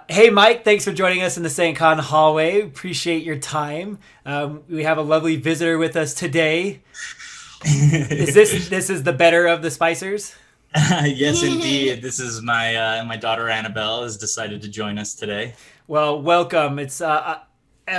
Hey, Mike, thanks for joining us in the SAINTCON hallway. Appreciate your time. We have a lovely visitor with us today. Is this is the better of the Spicers? Yes, indeed. This is my daughter Annabelle has decided to join us today. Well, welcome. It's a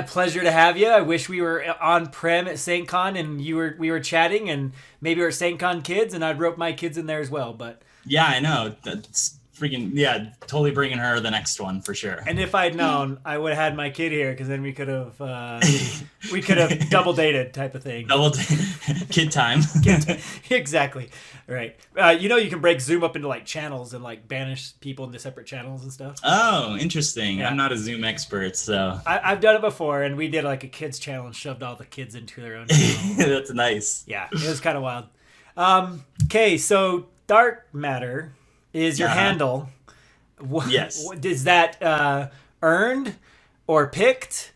pleasure to have you. I wish we were on prem at SAINTCON and we were chatting, and maybe we're at SAINTCON kids, and I'd rope my kids in there as well. But Yeah, I know. That's freaking yeah, totally bringing her the next one for sure. and if I'd known, I would have had my kid here because then we could have double dated type of thing. Double kid time. Exactly. Right. You can break Zoom up into like channels and like banish people into separate channels and stuff. Oh, interesting. Yeah. I'm not a Zoom expert, so I've done it before, and we did like a kids channel and shoved all the kids into their own channel. that's nice. Yeah, it was kind of wild. Okay, so dark matter is your Uh-huh. handle. Yes. Is that earned or picked?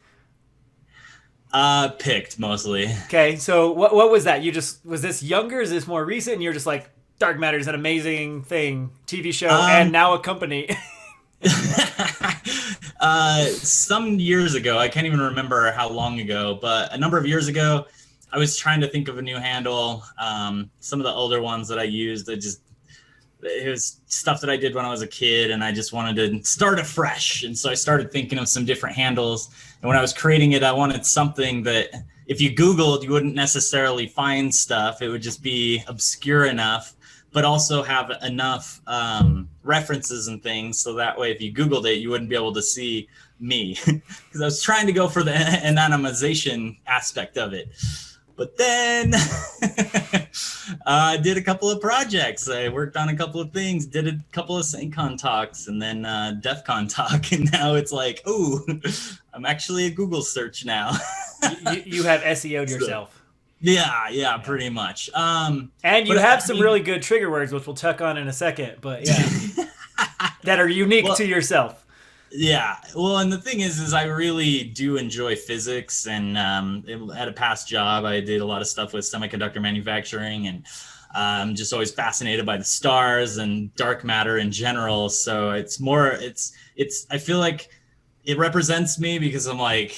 Picked mostly. Okay, so what was that? Was this younger? Is this more recent? And you're just like, dark matter is an amazing thing, TV show, and now a company. Some years ago, I can't even remember how long ago, but a number of years ago, I was trying to think of a new handle. Some of the older ones that I used, it was stuff that I did when I was a kid, and I just wanted to start afresh. And so I started thinking of some different handles. And when I was creating it, I wanted something that if you Googled, you wouldn't necessarily find stuff. It would just be obscure enough, but also have enough references and things. So that way, if you Googled it, you wouldn't be able to see me because I was trying to go for the anonymization aspect of it. But then I did a couple of projects. I worked on a couple of things, did a couple of SAINTCON talks, and then DEF CON talk. And now it's like, oh, I'm actually a Google search now. You have SEO'd yourself. Yeah, pretty much. And you have some really good trigger words, which we'll tuck on in a second. But yeah, that are unique to yourself. Yeah, well, and the thing is I really do enjoy physics, and at a past job, I did a lot of stuff with semiconductor manufacturing, and I'm just always fascinated by the stars and dark matter in general. So I feel like it represents me because I'm like,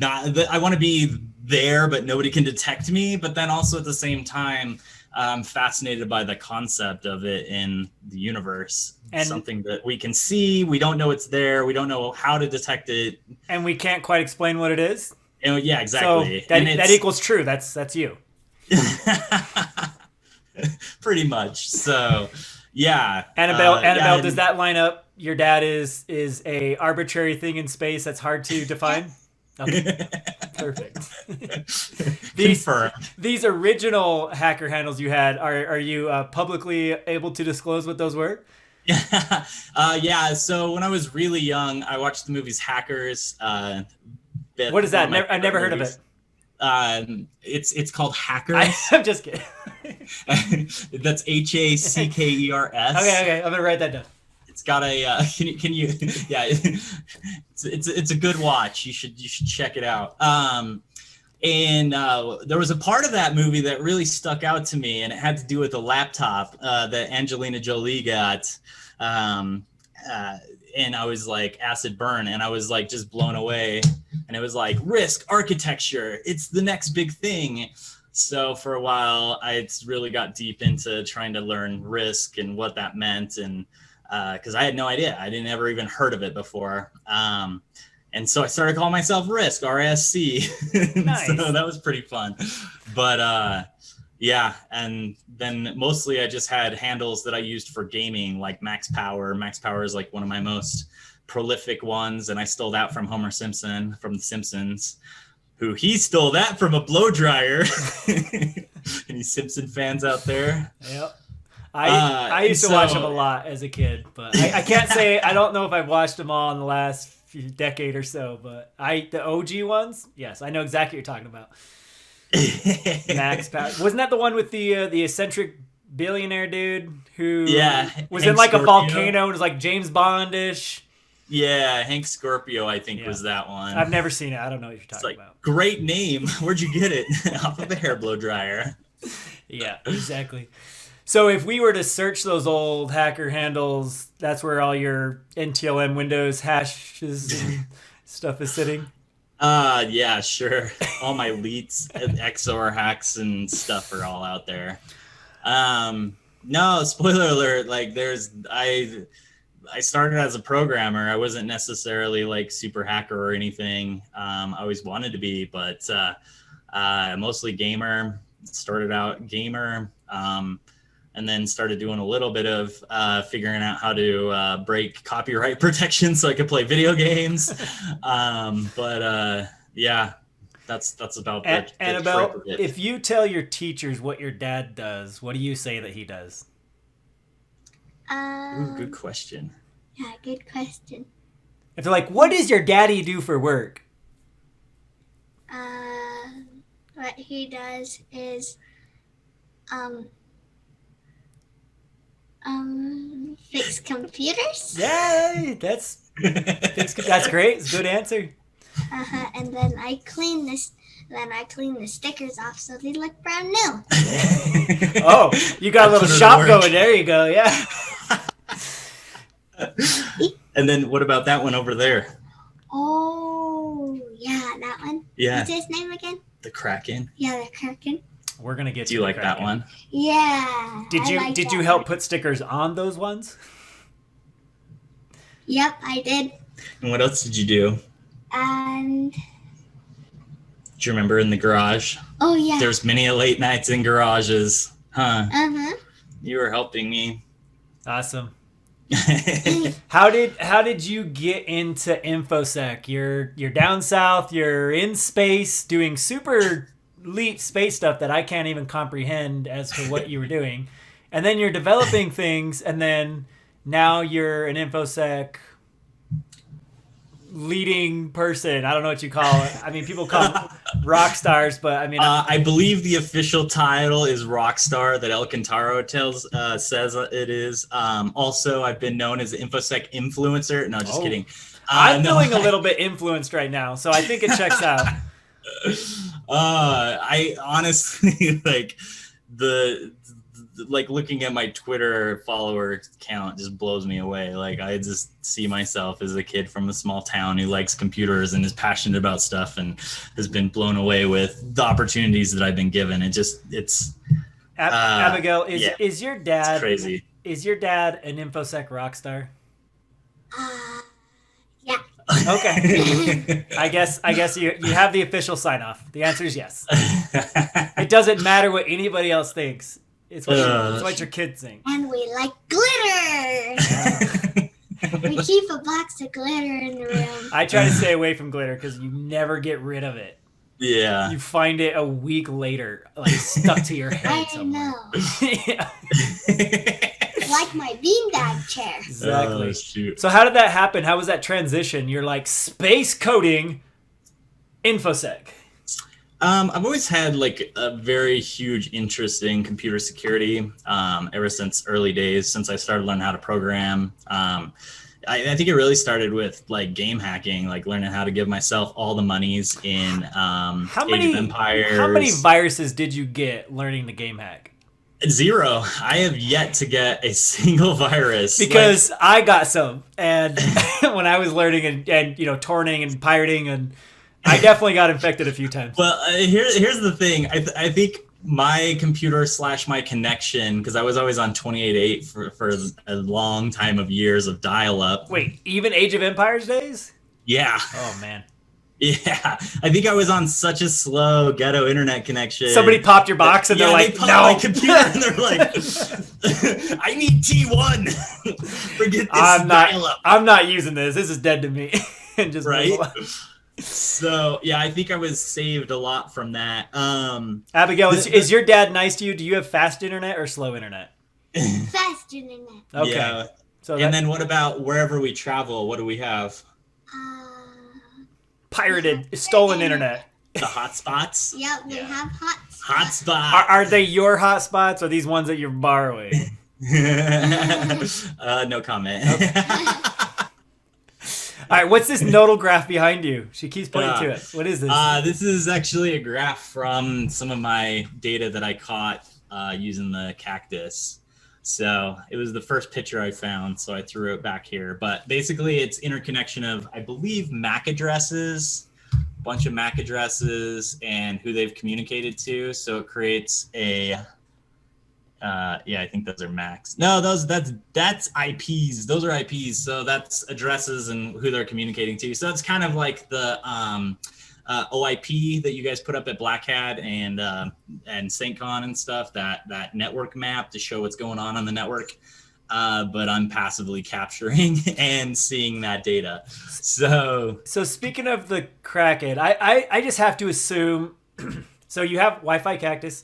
I want to be there, but nobody can detect me. But then also at the same time, I'm fascinated by the concept of it in the universe. And something that we can see, we don't know it's there, we don't know how to detect it, and we can't quite explain what it is. And yeah, exactly. So that equals true. That's you. Pretty much. So, yeah. Annabelle, yeah, does that line up? Your dad is a arbitrary thing in space that's hard to define. Okay, perfect. These original hacker handles you had, are you publicly able to disclose what those were? Yeah. So when I was really young, I watched the movies Hackers. What is that? I never heard of it. It's called Hackers. I'm just kidding. That's Hackers. Okay. I'm gonna write that down. It's got a can you yeah, it's a good watch. You should check it out. And there was a part of that movie that really stuck out to me, and it had to do with a laptop that Angelina Jolie got. And I was like, acid burn, and I was like just blown away. And it was like, RISC architecture, it's the next big thing. So for a while, I really got deep into trying to learn RISC and what that meant, and because I had no idea. I didn't ever even heard of it before. And so I started calling myself RISC, RSC. Nice. So that was pretty fun. But yeah, and then mostly I just had handles that I used for gaming, like Max Power. Max Power is like one of my most prolific ones, and I stole that from Homer Simpson from The Simpsons, who he stole that from a blow dryer. Any Simpson fans out there? Yep. I used to watch them a lot as a kid, but I can't say, I don't know if I've watched them all in the last decade or so, but the OG ones, yes, I know exactly what you're talking about. Max Power. Wasn't that the one with the eccentric billionaire dude who was Hank in like Scorpio. a volcano and was like James Bond-ish? Yeah, Hank Scorpio, I think was that one. I've never seen it. I don't know what you're talking about. Great name. Where'd you get it? Off of a hair blow dryer. Yeah, exactly. So if we were to search those old hacker handles, that's where all your NTLM Windows hashes and stuff is sitting? Yeah, sure. All my leets and XOR hacks and stuff are all out there. No, spoiler alert, like I started as a programmer. I wasn't necessarily like super hacker or anything. I always wanted to be, but mostly gamer. Started out gamer, and then started doing a little bit of figuring out how to break copyright protection so I could play video games. Yeah, that's about And the about, trip of it. if you tell your teachers what your dad does, what do you say that he does? Ooh, good question. Yeah, good question. If they're like, what does your daddy do for work? What he does is, fix computers. Yay! That's great. It's a good answer. And then I clean this. Then I clean the stickers off so they look brand new. Oh, you got a little Put her to shop work. going. There you go. Yeah. And then what about that one over there? Oh, yeah, that one. Yeah, What's his name again? the Kraken. Yeah, the Kraken. We're gonna get. Do you to like the that Kraken. one? Yeah. Did I you like did that you help one. put stickers on those ones? Yep, I did. And what else did you do? And Do you remember in the garage? oh yeah. There's many late nights in garages, huh? You were helping me. Awesome. How did you get into InfoSec? You're down south. You're in space doing super elite space stuff that I can't even comprehend as to what you were doing, and then you're developing things, and then now you're an InfoSec leading person. I don't know what you call it. I mean, people call them rock stars, but I mean, I believe the official title is Rockstar that Alcantara says it is. Also, I've been known as the InfoSec influencer. No, just kidding. I'm no, feeling a little bit influenced right now, so I think it checks out. I honestly like looking at my Twitter follower count just blows me away. Like I just see myself as a kid from a small town who likes computers and is passionate about stuff and has been blown away with the opportunities that I've been given. Abigail, yeah, is your dad it's crazy? Is your dad an InfoSec rock star? Yeah. Okay. I guess you have the official sign off. The answer is yes. It doesn't matter what anybody else thinks. It's what your kids think. And we like glitter. We keep a box of glitter in the room. I try to stay away from glitter because you never get rid of it. Yeah. You find it a week later, like stuck to your head I somewhere. know. Yeah, Like my beanbag chair. exactly. Oh, shoot. So how did that happen? How was that transition? You're like space coding, InfoSec. I've always had like a very huge interest in computer security ever since early days, since I started learning how to program. I think it really started with like game hacking, like learning how to give myself all the monies in Age of Empires. How many viruses did you get learning to game hack? 0. I have yet to get a single virus. Because I got some, and when I was learning and torrenting and pirating, and I definitely got infected a few times. Well, here's the thing. I think my computer / my connection, because I was always on 28.8 for a long time of years of dial-up. Wait, even Age of Empires days? Yeah. Oh man. Yeah, I think I was on such a slow ghetto internet connection. Somebody popped your box and they're like, they popped no. my computer and they're like, I need T1. Forget this dial-up. I'm not using this. This is dead to me. And just Right? move on. So, yeah, I think I was saved a lot from that. Abigail, is your dad nice to you? Do you have fast internet or slow internet? Fast internet. Okay. Yeah. So And then what about wherever we travel? What do we have? pirated, stolen internet. The hotspots? Yep, we have hotspots. Hotspot. Are they your hotspots or these ones that you're borrowing? No comment. All right, what's this nodal graph behind you? She keeps pointing to it. What is this? This is actually a graph from some of my data that I caught using the cactus. So it was the first picture I found, so I threw it back here. But basically, it's interconnection of, I believe, MAC addresses, a bunch of MAC addresses, and who they've communicated to. So it creates a, I think those are MACs. No, that's IPs. Those are IPs. So that's addresses and who they're communicating to. So it's kind of like the OIP that you guys put up at Black Hat and SAINTCON and stuff, that network map to show what's going on the network. But I'm passively capturing and seeing that data. So speaking of the Kraken, I just have to assume, so you have Wi-Fi cactus,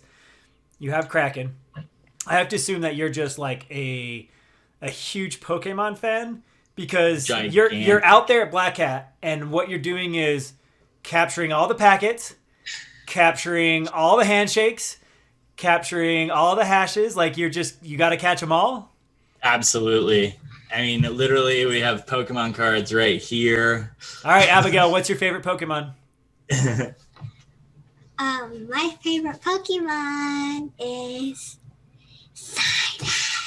you have Kraken. I have to assume that you're just like a huge Pokemon fan, because you're out there at Black Hat and what you're doing is capturing all the packets, capturing all the handshakes, capturing all the hashes. Like you got to catch them all. Absolutely. I mean, literally, we have Pokemon cards right here. All right, Abigail, what's your favorite Pokemon? My favorite Pokemon is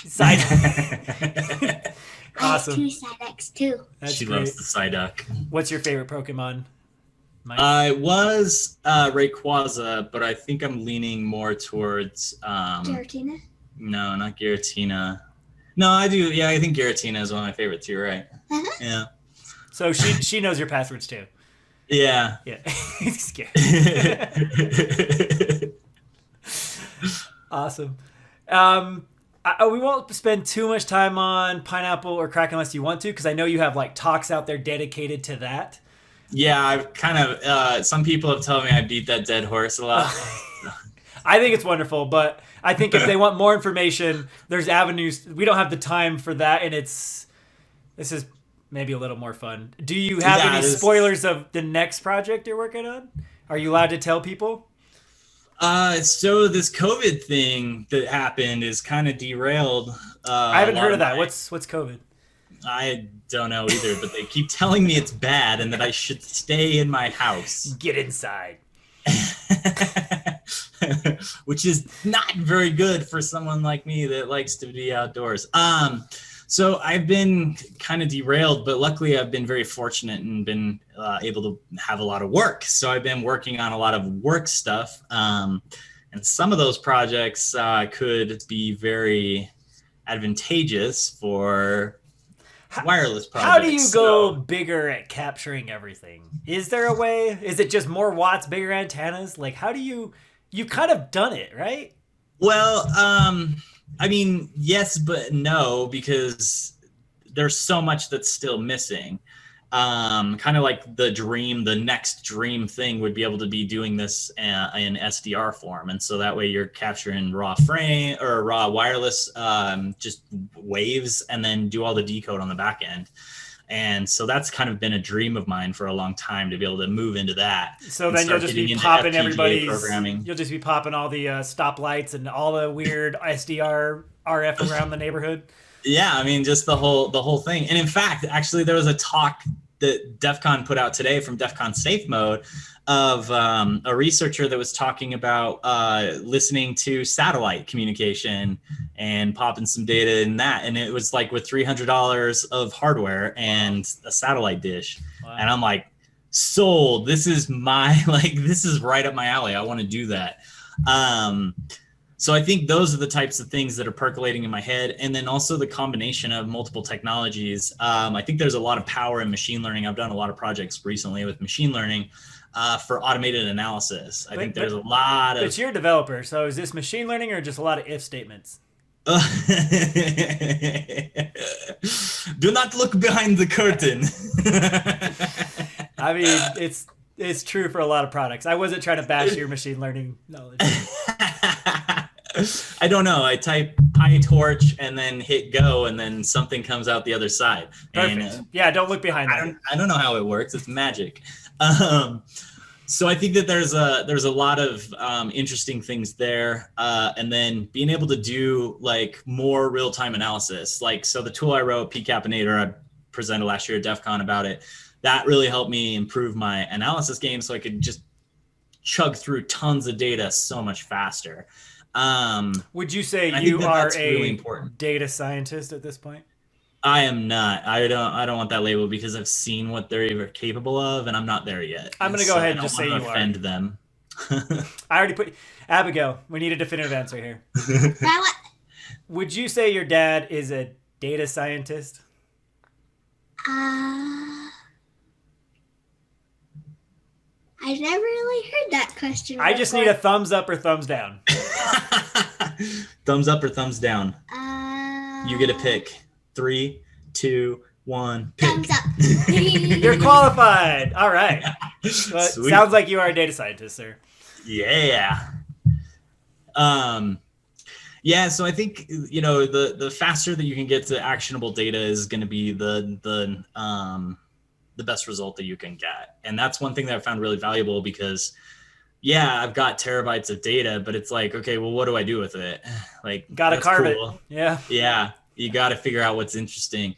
Psyduck. Awesome. I have 2 Psyducks too. She loves the Psyduck. What's your favorite Pokemon, Mike? It was Rayquaza, but I think I'm leaning more towards Giratina? No, not Giratina. No, I do. Yeah, I think Giratina is one of my favorites. You're right. Uh-huh. Yeah. So she knows your passwords too. Yeah. Yeah. He's scared. Awesome. We won't spend too much time on Pineapple or Kraken unless you want to, because I know you have like talks out there dedicated to that. Yeah, I've kind of. Some people have told me I beat that dead horse a lot. I think it's wonderful, but I think if they want more information, there's avenues. We don't have the time for that, and this is maybe a little more fun. Do you have any spoilers of the next project you're working on? Are you allowed to tell people? So this COVID thing that happened is kind of derailed. I haven't heard of that. What's COVID? I don't know either, but they keep telling me it's bad and that I should stay in my house. Get inside. Which is not very good for someone like me that likes to be outdoors. So I've been kind of derailed, but luckily I've been very fortunate and been able to have a lot of work. So I've been working on a lot of work stuff. And some of those projects could be very advantageous for wireless projects. How do you go bigger at capturing everything? Is there a way? Is it just more watts, bigger antennas? Like, how do you've kind of done it, right? Well, I mean, yes, but no, because there's so much that's still missing. Kind of like the next dream thing would be able to be doing this in SDR form. And so that way you're capturing raw frame or raw wireless, just waves, and then do all the decode on the back end. And so that's kind of been a dream of mine for a long time, to be able to move into that. So then you'll just be popping programming. You'll just be popping all the stoplights and all the weird SDR RF around the neighborhood. Yeah, I mean, just the whole thing. And in fact, actually, there was a talk that DEF CON put out today from DEF CON Safe Mode of a researcher that was talking about listening to satellite communication and popping some data in that. And it was like with $300 of hardware and a satellite dish. Wow. And I'm like, sold. This is this is right up my alley. I want to do that. So I think those are the types of things that are percolating in my head. And then also the combination of multiple technologies. I think there's a lot of power in machine learning. I've done a lot of projects recently with machine learning for automated analysis. I think there's a lot of... But you're a developer, so is this machine learning or just a lot of if statements? Do not look behind the curtain. I mean, it's true for a lot of products. I wasn't trying to bash your machine learning knowledge. I don't know. I type PyTorch and then hit go, and then something comes out the other side. Perfect. And, yeah, don't look behind that. I don't know how it works. It's magic. So I think that there's a lot of interesting things there, and then being able to do like more real-time analysis. Like, so the tool I wrote, PCapinator, I presented last year at DEF CON about it. That really helped me improve my analysis game, so I could just chug through tons of data so much faster. Would you say I you think are that's a really important. data scientist at this point? I am not. I don't want that label because I've seen what they're capable of, and I'm not there yet. I'm going to go ahead and just say you are. Offend them. I already put Abigail. We need a definitive answer here. What? Would you say your dad is a data scientist? I've never really heard that question. I just need a thumbs up or thumbs down. Thumbs up or thumbs down? You get a pick. 3, 2, 1. Pick. Thumbs up. You're qualified. All right. But Sweet. sounds like you are a data scientist, sir. Yeah. Yeah, so I think the faster that you can get to actionable data is going to be the best result that you can get. And that's one thing that I found really valuable because I've got terabytes of data, but it's like, okay, well, what do I do with it? Like, Gotta carve cool. it. Yeah. Yeah, you got to figure out what's interesting.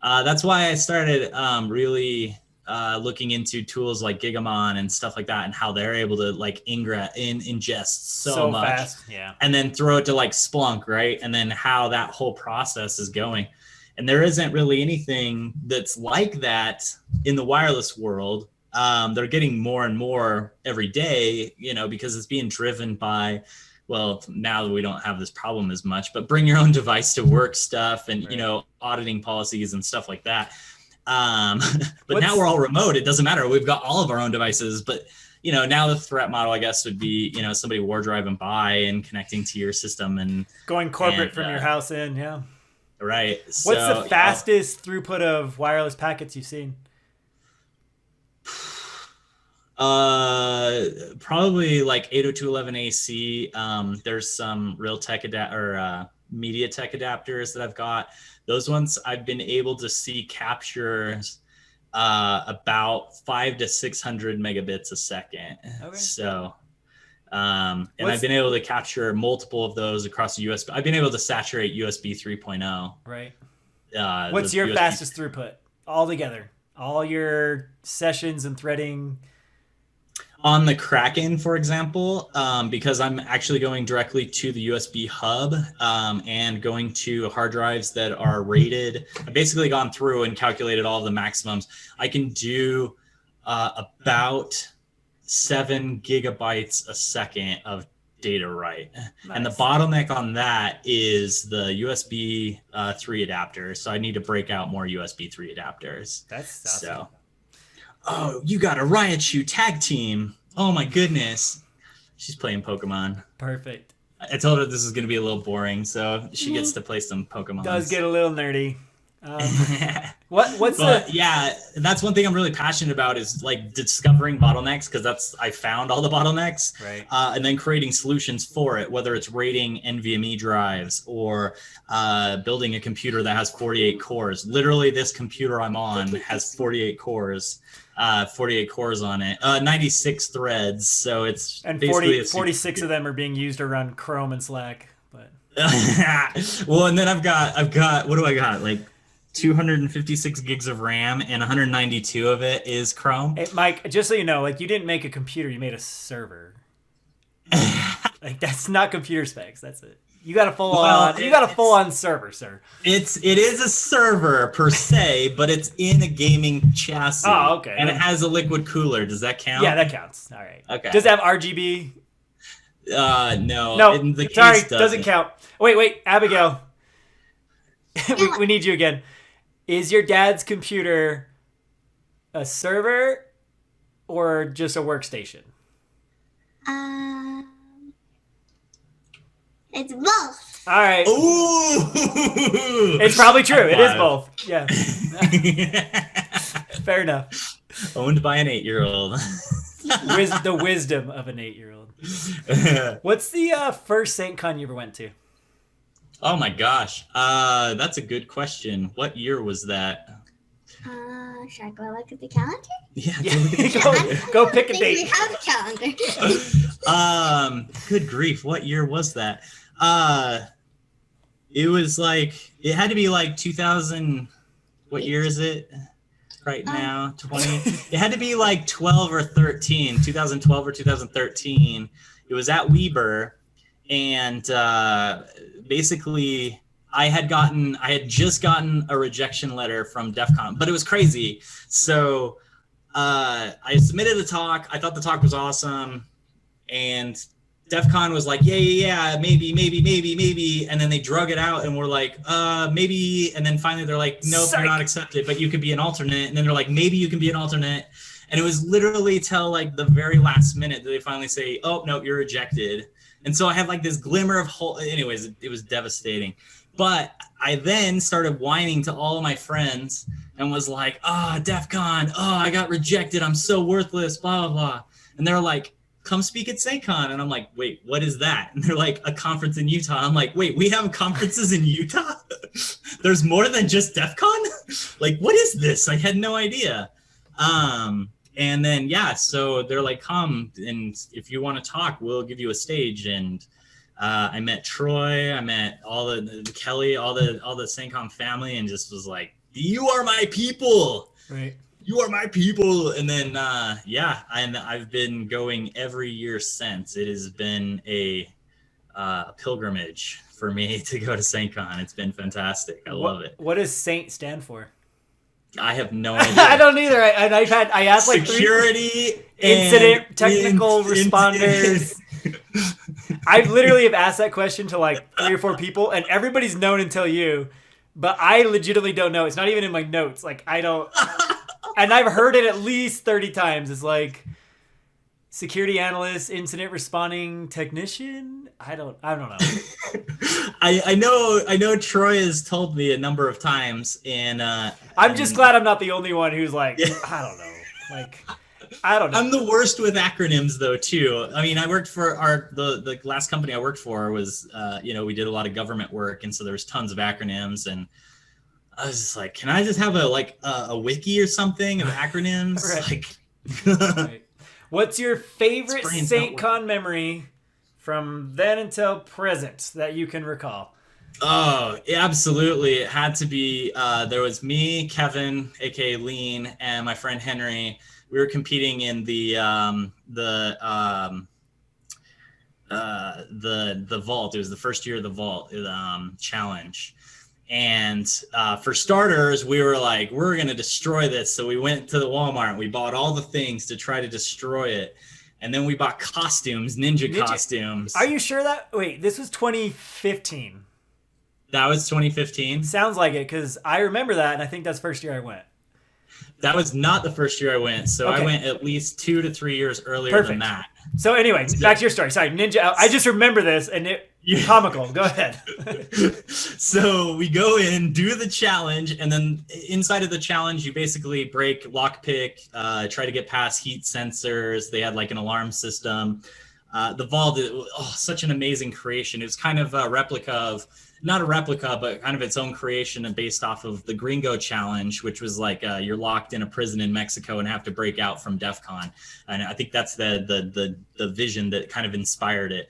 That's why I started really looking into tools like Gigamon and stuff like that, and how they're able to like ingest so much fast. Yeah. and then throw it to like Splunk, right? And then how that whole process is going. And there isn't really anything that's like that in the wireless world. They're getting more and more every day, because it's being driven by, well, now that we don't have this problem as much, but bring your own device to work stuff and, right. Auditing policies and stuff like that. But now we're all remote. It doesn't matter. We've got all of our own devices, but now the threat model, I guess, would be, somebody war driving by and connecting to your system and going corporate from your house in. Yeah. Right. What's the fastest throughput of wireless packets you've seen? Probably like 802.11ac. There's some Realtek MediaTek adapters that I've got. Those ones I've been able to see captures about 500 to 600 megabits a second. Okay. So, and I've been able to capture multiple of those across the USB. I've been able to saturate USB 3.0. Right. What's your fastest throughput altogether? All your sessions and threading. On the Kraken, for example, because I'm actually going directly to the USB hub and going to hard drives that are rated. I've basically gone through and calculated all of the maximums. I can do about 7 gigabytes a second of data write. Nice. And the bottleneck on that is the USB 3 adapter. So I need to break out more USB 3 adapters. That's so. Oh, you got a Riot Shoe tag team. Oh my goodness. She's playing Pokemon. Perfect. I told her this is going to be a little boring, so she gets to play some Pokemon. Does get a little nerdy. Yeah, that's one thing I'm really passionate about is like discovering bottlenecks, because I found all the bottlenecks, right? And then creating solutions for it, whether it's rating NVMe drives or building a computer that has 48 cores. Literally, this computer I'm on has 48 cores. 48 cores on it, 96 threads. So it's and 46 of them are being used to run Chrome and Slack. But well, and then I've got what do I got? Like 256 gigs of RAM, and 192 of it is Chrome. Hey, Mike, just so you know, like you didn't make a computer, you made a server. Like that's not computer specs. That's it. You got a full on server, sir. It is a server per se, but it's in a gaming chassis. Oh, okay. And it has a liquid cooler. Does that count? Yeah, that counts. All right. Okay. Does it have RGB? No. No. Sorry, doesn't count. Wait, Abigail. we need you again. Is your dad's computer a server or just a workstation? It's both. All right. Ooh! It's probably true. It is both. Yeah. Fair enough. Owned by an 8-year-old. The wisdom of an 8-year-old. What's the first SAINTCON you ever went to? Oh my gosh. That's a good question. What year was that? Should I go look at the calendar? Yeah. Go pick a date. We have a calendar. Good grief. What year was that? It was like, it had to be like 2000. What year is it right now? 20. It had to be like 12 or 13, 2012 or 2013. It was at Weber. and basically I had just gotten a rejection letter from DEF CON, but it was crazy. So I submitted a talk. I thought the talk was awesome, and DEF CON was like, yeah, maybe, and then they drug it out, and we're like, maybe, and then finally they're like, nope, you're not accepted, but you could be an alternate, and then they're like, maybe you can be an alternate, and it was literally till like the very last minute that they finally say, oh no, you're rejected. And so I had like this glimmer of hope. Anyways, it was devastating. But I then started whining to all of my friends and was like, DEF CON, I got rejected, I'm so worthless, blah, blah, blah. And they're like, come speak at SAINTCON. And I'm like, wait, what is that? And they're like, a conference in Utah. I'm like, wait, we have conferences in Utah? There's more than just DEF CON? Like, what is this? I had no idea. And then, so they're like, come, and if you want to talk, we'll give you a stage. And I met Troy, I met all the Kelly, all the SAINTCON family, and just was like, you are my people. Right. You are my people. And then, and I've been going every year since. It has been a pilgrimage for me to go to SAINTCON. It's been fantastic. I love it. What does SAINT stand for? I have no idea. I don't either. I asked like security, incident, technical responders. I literally have asked that question to like 3 or 4 people, and everybody's known until you. But I legitimately don't know. It's not even in my notes. Like I don't. And I've heard it at least 30 times. It's like security analyst, incident responding technician. I don't know. I know Troy has told me a number of times, and I'm just glad I'm not the only one who's like, I don't know. Like, I don't know. I'm the worst with acronyms though too. I mean, I worked for the last company I worked for was we did a lot of government work, and so there was tons of acronyms, and I was just like, can I just have a wiki or something of acronyms? Right. Right. What's your favorite SAINTCON memory from then until present that you can recall? Oh, absolutely. It had to be, there was me, Kevin, aka Lean, and my friend Henry. We were competing in the vault. It was the first year of the vault challenge. And for starters, we were like, we're going to destroy this. So we went to the Walmart and we bought all the things to try to destroy it. And then we bought costumes, ninja costumes. Are you sure wait, this was 2015. That was 2015? Sounds like it, because I remember that, and I think that's the first year I went. That was not the first year I went. So okay. I went at least 2 to 3 years earlier than that. So anyway, back to your story. Sorry, ninja. I just remember this, and you're comical. Go ahead. So we go in, do the challenge, and then inside of the challenge, you basically break lockpick, try to get past heat sensors. They had like an alarm system. The vault, such an amazing creation. It was kind of a replica of, not a replica, but kind of its own creation and based off of the Gringo Challenge, which was like you're locked in a prison in Mexico and have to break out from DEF CON. And I think that's the vision that kind of inspired it.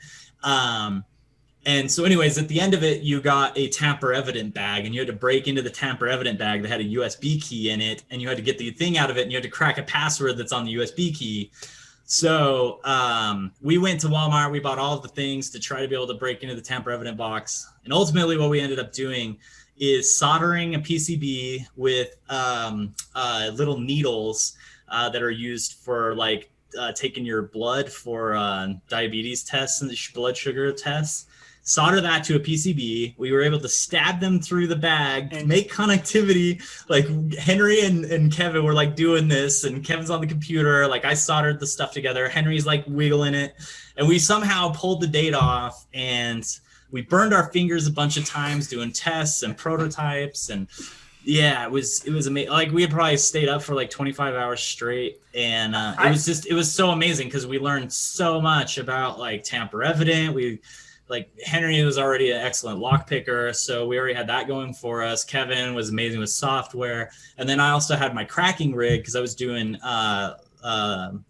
And so anyways, at the end of it, you got a tamper evident bag, and you had to break into the tamper evident bag that had a USB key in it, and you had to get the thing out of it, and you had to crack a password that's on the USB key. So we went to Walmart, we bought all of the things to try to be able to break into the tamper evident box. And ultimately what we ended up doing is soldering a PCB with little needles that are used for like taking your blood for diabetes tests and blood sugar tests. Solder that to a PCB. We were able to stab them through the bag and make connectivity. Like Henry and Kevin were like doing this, and Kevin's on the computer. Like I soldered the stuff together. Henry's like wiggling it, and we somehow pulled the data off, and we burned our fingers a bunch of times doing tests and prototypes. And yeah, it was amazing. Like we had probably stayed up for like 25 hours straight, and it was so amazing because we learned so much about like tamper evident. Like Henry was already an excellent lock picker, so we already had that going for us. Kevin was amazing with software, and then I also had my cracking rig because I was doing Litecoin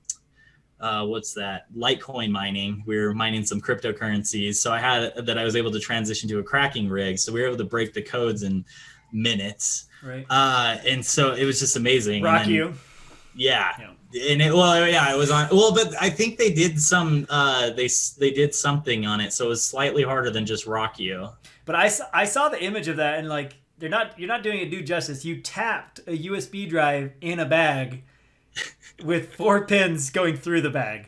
mining. We were mining some cryptocurrencies, so I was able to transition to a cracking rig, so we were able to break the codes in minutes. Right. And so it was just amazing. Rock you. Yeah. Yeah. And it was on. Well, but I think they did some. They did something on it, so it was slightly harder than just Rock You. But I saw the image of that, and like you're not doing it due justice. You tapped a USB drive in a bag with 4 pins going through the bag.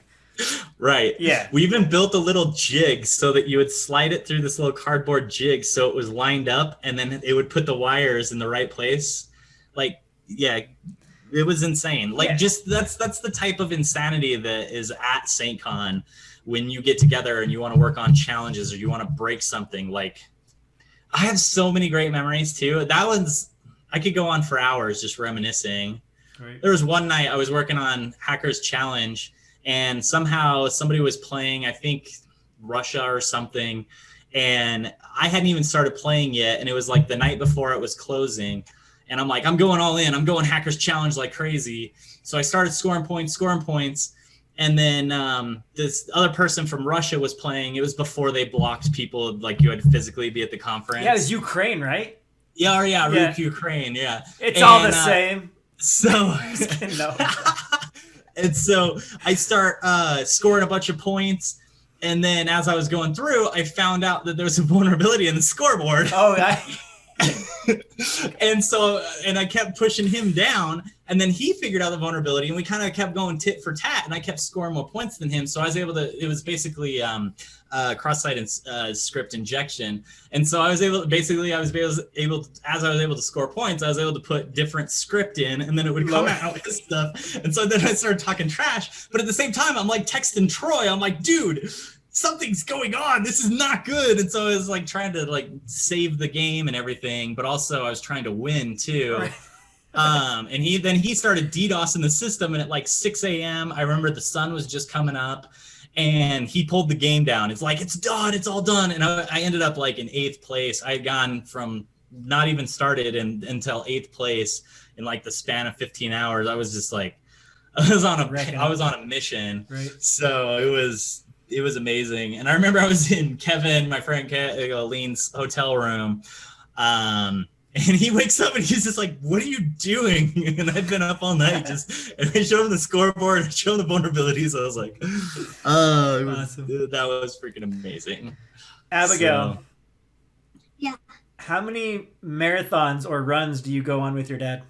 Right. Yeah. We even built a little jig so that you would slide it through this little cardboard jig so it was lined up, and then it would put the wires in the right place. Like, yeah, it was insane. Like, Yeah. just that's the type of insanity that is at SAINTCON when you get together and you want to work on challenges or you want to break something. Like, I have so many great memories too. I could go on for hours just reminiscing. Right. There was one night I was working on Hackers Challenge, and somehow somebody was playing, I think, Russia or something, and I hadn't even started playing yet, and it was like the night before it was closing, and I'm like, I'm going all in. I'm going Hackers Challenge like crazy. So I started scoring points, and then this other person from Russia was playing. It was before they blocked people, like you had to physically be at the conference. Yeah, it was Ukraine, right? Yeah, Yeah. Ukraine, yeah. It's all the same. So... No. And so I start scoring a bunch of points. And then as I was going through, I found out that there was a vulnerability in the scoreboard. Oh, And I kept pushing him down. And then he figured out the vulnerability. And we kind of kept going tit for tat. And I kept scoring more points than him. So I was able to, it was basically cross-site and script injection. And so I was able to, as I was able to score points, I was able to put different script in, and then it would come out with stuff. And so then I started talking trash. But at the same time, I'm like texting Troy. I'm like, dude, something's going on. This is not good. And so I was like trying to like save the game and everything, but also I was trying to win too. Right. And he started DDoSing the system, and at like 6 a.m. I remember the sun was just coming up, and he pulled the game down. It's like, it's done, it's all done. And I ended up like in 8th place. I had gone from not even started until 8th place in like the span of 15 hours. I was just like, I was on a mission. Right. So it was amazing. And I remember I was in Kevin, my friend Lean's hotel room. And he wakes up and he's just like, what are you doing? And I'd been up all night and I showed him the scoreboard, I showed him the vulnerabilities. I was like, awesome. That was freaking amazing. Abigail. So, yeah. How many marathons or runs do you go on with your dad?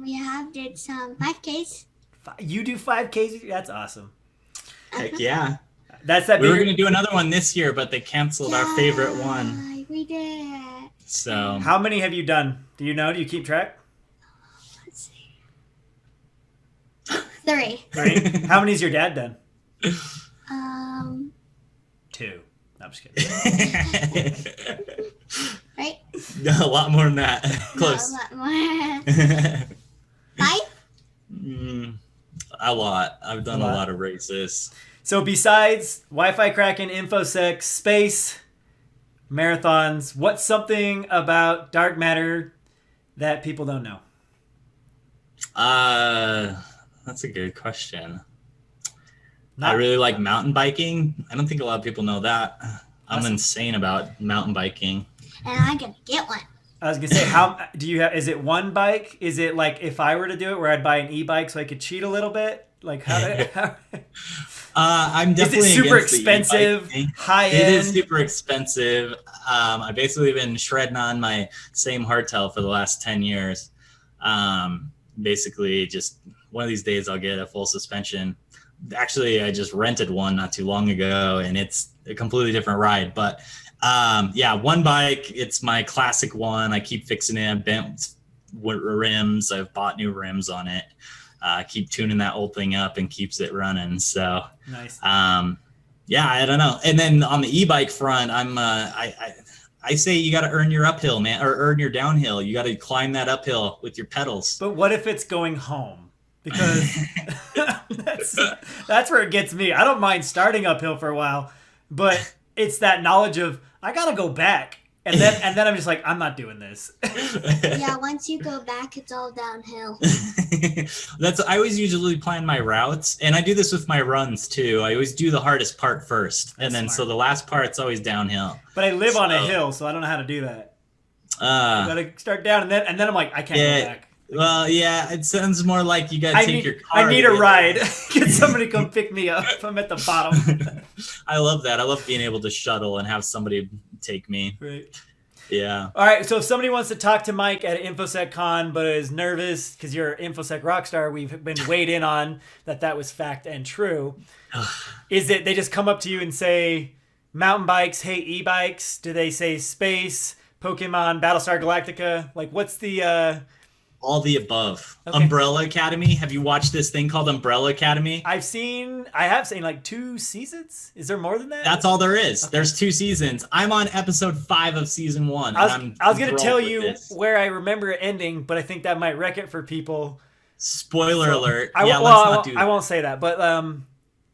We have did some 5Ks. You do 5Ks? That's awesome. Heck yeah. We were going to do another one this year, but they canceled our favorite one. We did. So how many have you done? Do you know? Do you keep track? Let's see. 3. 3? How many's your dad done? 2. No, I'm just kidding. Right? No, a lot more than that. Close. No, a lot more. 5? A lot. I've done a lot of races. So besides Wi-Fi cracking, InfoSec, space, marathons, what's something about dark matter that people don't know? That's a good question. I really like mountain biking. I don't think a lot of people know that. I'm insane about mountain biking. And I'm gonna get one. I was gonna say, how do you have? Is it one bike? Is it like if I were to do it, where I'd buy an e-bike so I could cheat a little bit? Like how I'm definitely. Is it super expensive? High end. It is super expensive. I've basically been shredding on my same hardtail for the last 10 years. Basically, just one of these days I'll get a full suspension. Actually, I just rented one not too long ago, and it's a completely different ride. But one bike. It's my classic one. I keep fixing it. I've bent rims. I've bought new rims on it. Keep tuning that old thing up and keeps it running. So nice. I don't know. And then on the e-bike front, I say you got to earn your uphill, man, or earn your downhill. You got to climb that uphill with your pedals. But what if it's going home? Because that's where it gets me. I don't mind starting uphill for a while, but it's that knowledge of I gotta go back. And then I'm just like, I'm not doing this. Yeah, once you go back, it's all downhill. I always usually plan my routes, and I do this with my runs too. I always do the hardest part first, and then so the last part's always downhill. But I live on a hill, so I don't know how to do that. gotta start down, and then I'm like, I can't go back. Well, yeah, it sounds more like you gotta take your car. I need a ride. Get somebody to come pick me up. I'm at the bottom. I love that. I love being able to shuttle and have somebody take me. Right. Yeah. All right. So if somebody wants to talk to Mike at InfoSecCon but is nervous because you're an InfoSec rockstar, we've been weighed in on that was fact and true. Is it they just come up to you and say mountain bikes, hate e-bikes? Do they say space, Pokemon, Battlestar Galactica? Like what's the all the above. Okay. Umbrella Academy. Have you watched this thing called Umbrella Academy? I have seen like 2 seasons. Is there more than that? That's all there is. Okay. There's 2 seasons. I'm on episode 5 of season 1. I was going to tell you where I remember it ending, but I think that might wreck it for people. Spoiler alert. Let's not do that. I won't say that, but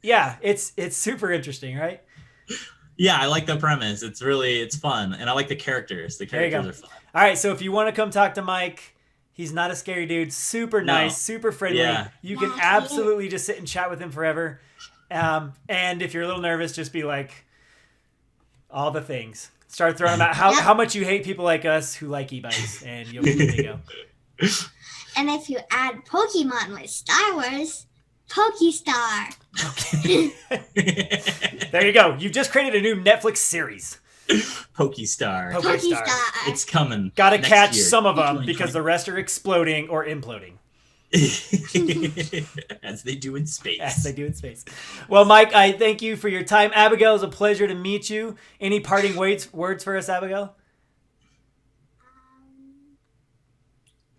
yeah, it's super interesting, right? Yeah, I like the premise. It's fun, and I like the characters. The characters are fun. All right, so if you want to come talk to Mike, he's not a scary dude. Super nice, super friendly. Yeah. You can absolutely just sit and chat with him forever. And if you're a little nervous, just be like, all the things. Start throwing them out. How much you hate people like us who like e-bikes, and you'll be good to go. And if you add Pokemon with Star Wars, Pokestar. Okay. There you go. You just created a new Netflix series. Pokestar. It's coming. Gotta catch some of them because the rest are exploding or imploding. As they do in space. Well, Mike, I thank you for your time. Abigail, it was a pleasure to meet you. Any parting words for us, Abigail?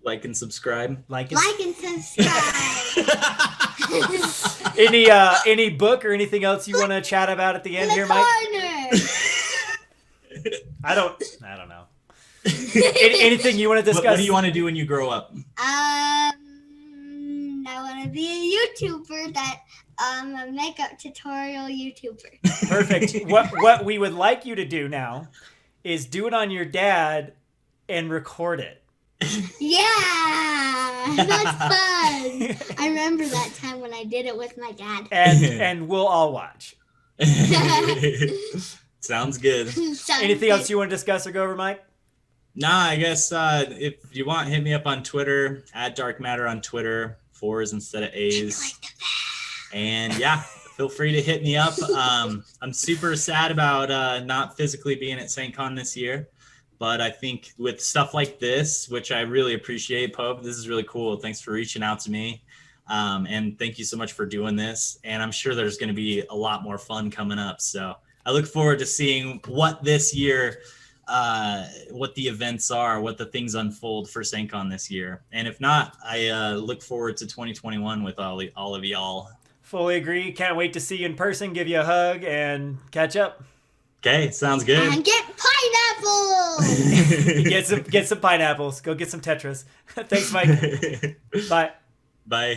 Like and subscribe. Like and subscribe. Any book or anything else you want to chat about at the end here, Mike? I don't know. Anything you want to discuss? What do you want to do when you grow up? I want to be a YouTuber a makeup tutorial YouTuber. Perfect. What we would like you to do now is do it on your dad and record it. Yeah, that's fun. I remember that time when I did it with my dad. And we'll all watch. Sounds good. Anything else you want to discuss or go over, Mike? Nah, I guess if you want, hit me up on Twitter, @DarkMatter on Twitter, 4s instead of A's. And yeah, feel free to hit me up. I'm super sad about not physically being at SAINTCON this year. But I think with stuff like this, which I really appreciate, Pope, this is really cool. Thanks for reaching out to me. And thank you so much for doing this. And I'm sure there's going to be a lot more fun coming up. So I look forward to seeing what this year, what the events are, what the things unfold for SAINTCON this year. And if not, I look forward to 2021 with all of y'all. Fully agree. Can't wait to see you in person, give you a hug, and catch up. Okay, sounds good. And get pineapples! Get some pineapples. Go get some Tetras. Thanks, Mike. Bye. Bye.